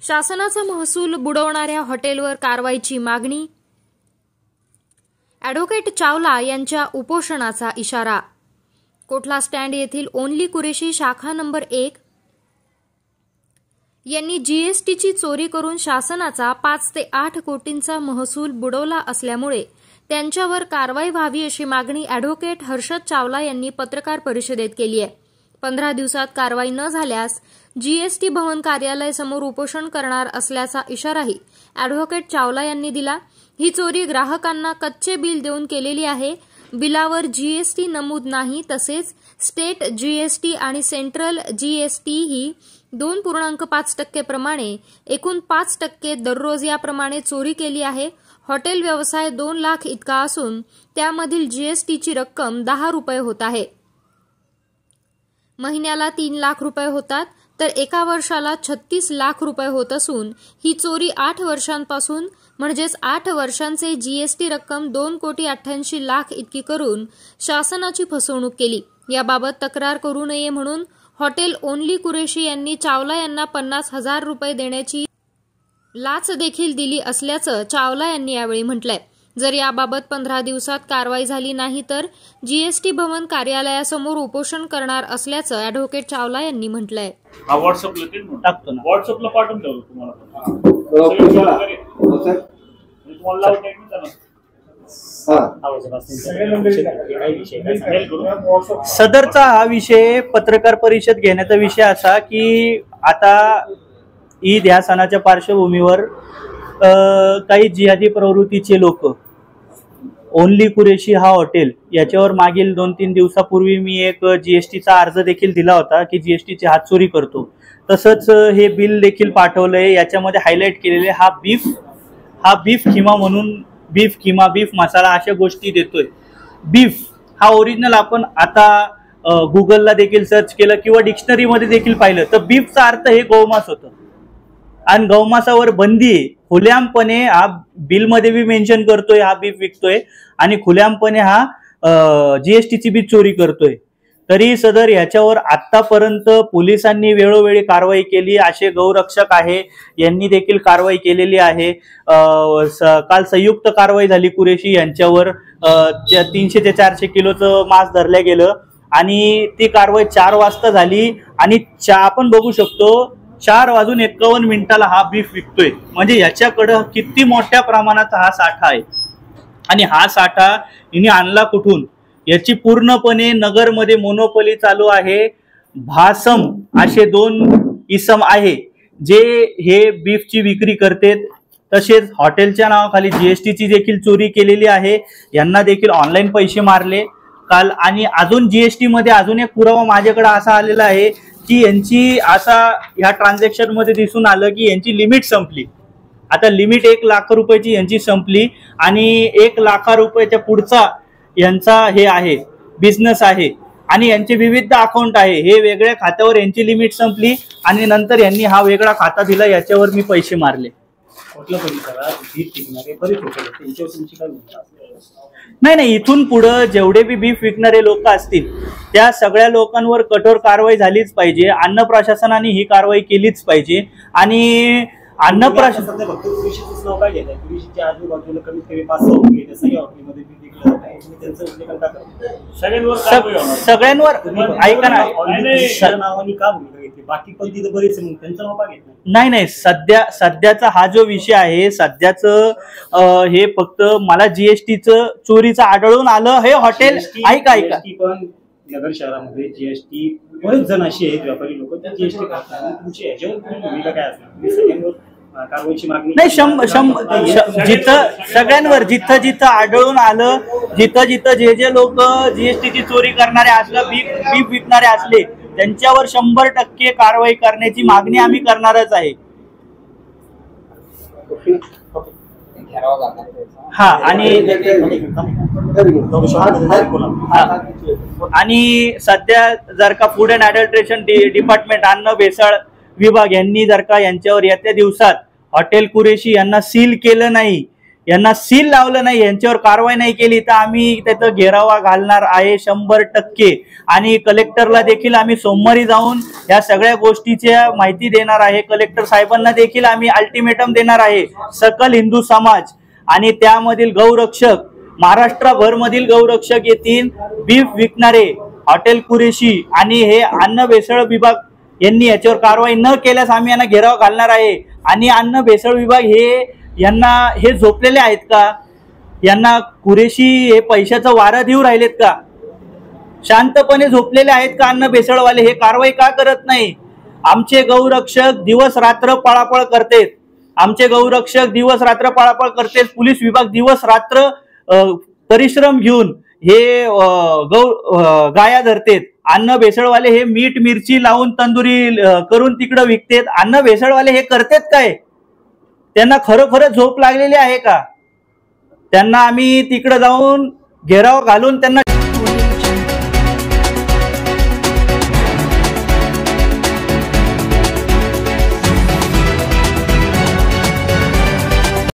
शासनाचा महसूल बुडवणाऱ्या हॉटेलवर कारवाईची मागणी. ॲडव्होकेट चावला यांच्या उपोषणाचा इशारा. कोठला स्टँड येथील ओनली कुरेशी शाखा नंबर 1 यांनी जीएसटीची चोरी करून शासनाचा 5 ते 8 कोटींचा महसूल बुडवला असल्यामुळे त्यांच्यावर कारवाई व्हावी अशी मागणी ॲडव्होकेट हर्षद चावला यांनी पत्रकार परिषदेत केली आहे. 15 दिवसात कारवाई न झाल्यास जीएसटी भवन कार्यालय समोर उपोषण करणार असल्याचा इशाराही ॲडव्होकेट चावला यांनी दिला. ही चोरी ग्राहकांना कच्चे बिल देऊन केलेली आहे. बिलावर जीएसटी नमूद नाही. तसेच स्टेट जीएसटी आणि सेंट्रल जीएसटी ही 2.5% प्रमाणे एकूण 5% दररोज याप्रमाणे चोरी केली आहे. हॉटेल व्यवसाय 2 लाख इतका असून त्यामधील जीएसटीची रक्कम 10 रुपये होत आहे. महिन्याला 3 लाख रुपये होतात तर एका वर्षाला 36 लाख रुपये होत असून ही चोरी 8 वर्षांपासून म्हणजेच 8 वर्षांचे जीएसटी रक्कम 2,88,00,000 इतकी करून शासनाची फसवणूक केली. याबाबत तक्रार करू नये म्हणून हॉटेल ओनली कुरेशी यांनी चावला यांना 50,000 रुपये देण्याची लाच देखील दिली असल्याचं चावला यांनी यावेळी म्हटलंय. जर याबाबत 15 दिवसात कारवाई झाली नाही तर जीएसटी भवन कार्यालयासमोर उपोषण करणार असल्याचं ॲडव्होकेट चावला यांनी म्हटलंय. व्हॉट्सअपला पाठवून ठेवलं सदरचा हा विषय पत्रकार परिषद घेण्याचा विषय असा की आता ईद ह्या सणाच्या पार्श्वभूमीवर काही जिहादी प्रवृत्तीचे लोक ओनली कुरेशी हा हॉटेल याच्यावर मागील 2-3 दिवसापूर्वी मी एक जीएसटीचा अर्ज देखील दिला होता की जीएसटीची हात चोरी करतो. तसंच हे बिल देखील पाठवलंय. याच्यामध्ये हायलाइट केलेले हा बीफ किमा म्हणून बीफ किमा बीफ मसाला अशा गोष्टी देतोय. बीफ हा ओरिजिनल आपण आता गुगलला देखील सर्च केलं किंवा डिक्शनरीमध्ये देखील पाहिलं तर बीफचा अर्थ हे गौमांस होतं आणि गौमांसावर बंदी आहे. खुलेआमपणे हा बिलमध्ये बी मेन्शन करतोय हा बीफ विकतोय आणि खुलेआमपणे हा जीएसटीची बी चोरी करतोय. तरी सदर याच्यावर आतापर्यंत पोलिसांनी वेळोवेळी कारवाई केली. असे गौरक्षक आहे यांनी देखील कारवाई केलेली आहे. काल संयुक्त कारवाई झाली कुरेशी यांच्यावर. 300 ते 400 किलोचं मांस धरलं गेलं आणि ती कारवाई 4 वाजता झाली आणि आपण बघू शकतो 4:51 हा बीफ विकतोय. म्हणजे याच्याकडं किती मोठ्या प्रमाणाचा हा साठा आहे आणि हा साठा हिने आणला कुठून याची पूर्णपणे नगरमध्ये मोनोपोली चालू आहे. भासम असे 2 इसम आहे जे हे बीफची विक्री करतात. तसेच हॉटेलच्या नावाखाली जीएसटीची देखील चोरी केलेली आहे. यांना देखील ऑनलाईन पैसे मारले काल. आणि अजून जीएसटी मध्ये अजून एक पुरावा माझ्याकडे असा आलेला आहे की यांची असा ह्या ट्रान्झॅक्शन मध्ये दिसून आलं की यांची लिमिट संपली. आता लिमिट 1 लाख रुपयाची यांची संपली आणि 1 लाख रुपयाच्या पुढचा यांचा हे आहे बिझनेस आहे आणि यांचे विविध अकाउंट आहे. हे वेगळ्या खात्यावर यांची लिमिट संपली आणि नंतर यांनी हा वेगळा खाता दिला. याच्यावर मी पैसे मारले. नाही इथून पुढे जेवढे बी बीफ विकणारे लोक असतील त्या सगळ्या लोकांवर कठोर कारवाई झालीच पाहिजे. अन्न प्रशासनाने ही कारवाई केलीच पाहिजे आणि अन्न प्रशासन सगळ्यांवर ऐका ना. नाही सध्याचा हा जो विषय आहे सध्याचं हे फक्त मला जीएसटीचं चोरीचं आढळून आलं. हे हॉटेल ऐका नगर शहरामध्ये जीएसटी बरेच जण अशी आहेत व्यापारी लोक त्या जीएसटी तुमची याच्यावर भूमिका काय असणार कारवाईची मागणी? नाही जिथं सगळ्यांवर जिथं आढळून आलं जिथं जे लोक जीएसटीची चोरी करणारे असलं बीफ विकणारे असले त्यांच्यावर 100% कारवाई करण्याची मागणी आम्ही करणारच आहे. हा आणि सध्या जर का फूड अँड ॲडल्ट्रेशन डिपार्टमेंट अन्न भेसळ विभाग यांनी जर का यांच्यावर येत्या दिवसात हॉटेल कुरेशी यांना सील केलं नाही यांना सील लावलं नाही, यांच्यावर कारवाई नाही केली तर आम्ही त्याचा घेरावा घालणार आहे 100%. आणि कलेक्टरला देखील आम्ही सोमवारी जाऊन या सगळ्या गोष्टीच्या माहिती देणार आहे. कलेक्टर साहेबांना देखील आम्ही अल्टिमेटम देणार आहे. सकल हिंदू समाज आणि त्यामधील गौरक्षक, महाराष्ट्रभर मधील गौरक्षक येतील, बीफ विकणारे, हॉटेल कुरेशी आणि हे अन्न भेसळ विभाग यांनी याच्यावर कारवाई न केल्यास आम्ही यांना घेराव घालणार आहे. आणि अन्न भेसळ विभाग हे झोपलेले आहेत का? यांना कुरेशी हे पैशाचं वारं देऊ राहिलेत का? शांतपणे झोपलेले आहेत का अन्न भेसळवाले? हे कारवाई का करत नाही? आमचे गौरक्षक दिवस रात्र पळापळ करतेत, आमचे गौरक्षक दिवस रात्र पळापळ करतेत, पोलीस विभाग दिवस रात्र परिश्रम घेऊन हे गाया धरतेत. अन्न भेसळवाले हे मीठ मिरची लावून तंदुरी करून तिकडं विकतेत. अन्न भेसळवाले हे करतेत काय? त्यांना खरोखरच झोप लागलेली आहे का? त्यांना आम्ही तिकडं जाऊन घेराव घालून त्यांना